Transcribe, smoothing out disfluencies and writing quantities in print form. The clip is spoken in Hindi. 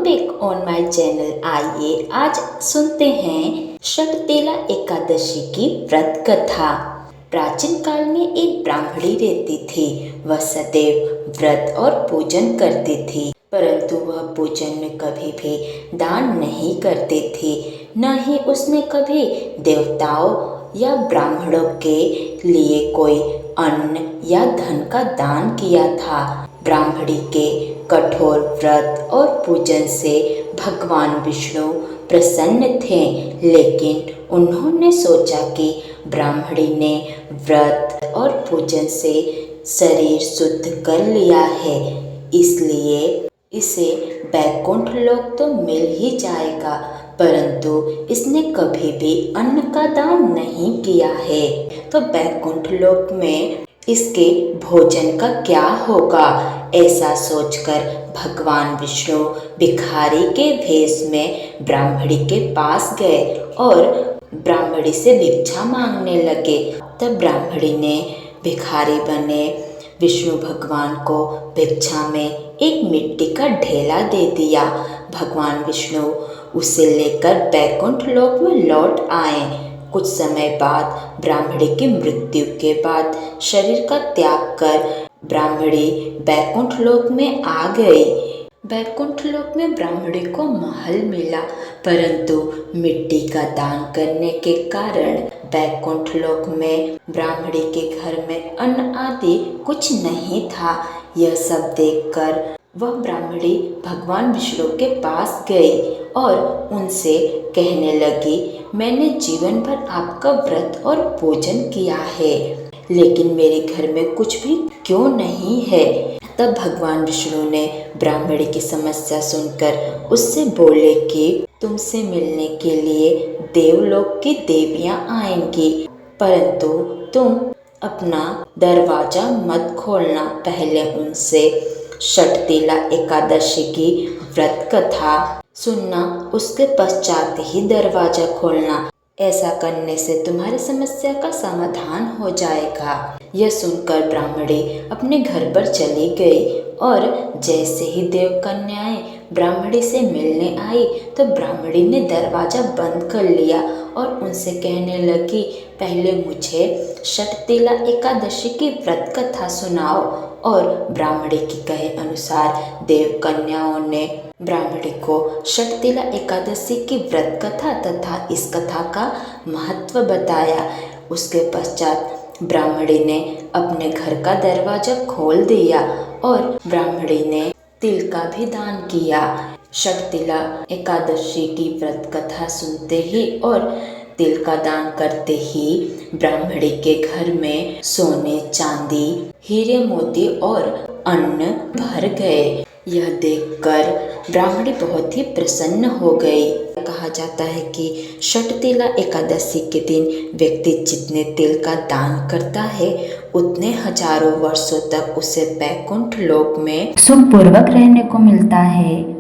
Back on my channel. आइए आज सुनते हैं शटतिला एकादशी की व्रत कथा। प्राचीन काल में एक ब्राह्मणी रहती थी। वह सदैव व्रत और पूजन करती थी, परंतु वह पूजन में कभी भी दान नहीं करती थी। न ही उसने कभी देवताओं या ब्राह्मणों के लिए कोई अन्न या धन का दान किया था। ब्राह्मणी के कठोर व्रत और पूजन से भगवान विष्णु प्रसन्न थे, लेकिन उन्होंने सोचा कि ब्राह्मणी ने व्रत और पूजन से शरीर शुद्ध कर लिया है, इसलिए इसे वैकुंठ लोक तो मिल ही जाएगा, परंतु इसने कभी भी अन्न का दान नहीं किया है, तो वैकुंठ लोक में इसके भोजन का क्या होगा। ऐसा सोचकर भगवान विष्णु भिखारी के भेष में ब्राह्मणी के पास गए और ब्राह्मणी से भिक्षा मांगने लगे। तब ब्राह्मणी ने भिखारी बने विष्णु भगवान को भिक्षा में एक मिट्टी का ढेला दे दिया। भगवान विष्णु उसे लेकर वैकुंठ लोक में लौट आए। कुछ समय बाद ब्राह्मणी की मृत्यु के बाद शरीर का त्याग कर ब्राह्मणी वैकुंठ लोक में आ गई। वैकुंठ लोक में ब्राह्मणी को महल मिला, परंतु मिट्टी का दान करने के कारण वैकुंठ लोक में ब्राह्मणी के घर में अन्न आदि कुछ नहीं था। यह सब देखकर वह ब्राह्मणी भगवान विष्णु के पास गई और उनसे कहने लगी, मैंने जीवन भर आपका व्रत और पूजन किया है, लेकिन मेरे घर में कुछ भी क्यों नहीं है। तब भगवान विष्णु ने ब्राह्मणी की समस्या सुनकर उससे बोले कि तुमसे मिलने के लिए देवलोक की देवियां आएंगी, परंतु तुम अपना दरवाजा मत खोलना। पहले उनसे शटतिला एकादशी की व्रत कथा सुनना, उसके पश्चात ही दरवाजा खोलना। ऐसा करने से तुम्हारी समस्या का समाधान हो जाएगा। यह सुनकर ब्राह्मणी अपने घर पर चली गई और जैसे ही देव कन्याएं ब्राह्मणी से मिलने आई तो ब्राह्मणी ने दरवाजा बंद कर लिया और उनसे कहने लगी, पहले मुझे शटतिला एकादशी की व्रत कथा सुनाओ। और ब्राह्मणी की कहे अनुसार देव कन्याओं ने ब्राह्मणी को शटतिला एकादशी की व्रत कथा तथा इस कथा का महत्व बताया। उसके पश्चात ब्राह्मणी ने अपने घर का दरवाजा खोल दिया और ब्राह्मणी ने तिल का भी दान किया। शटतिला एकादशी की व्रत कथा सुनते ही और तिल का दान करते ही ब्राह्मणी के घर में सोने चांदी हीरे मोती और अन्न भर गए। यह देखकर ब्राह्मणी बहुत ही प्रसन्न हो गई। कहा जाता है कि शटतिला एकादशी के दिन व्यक्ति जितने तिल का दान करता है उतने हजारों वर्षों तक उसे वैकुंठ लोक में सुखपूर्वक रहने को मिलता है।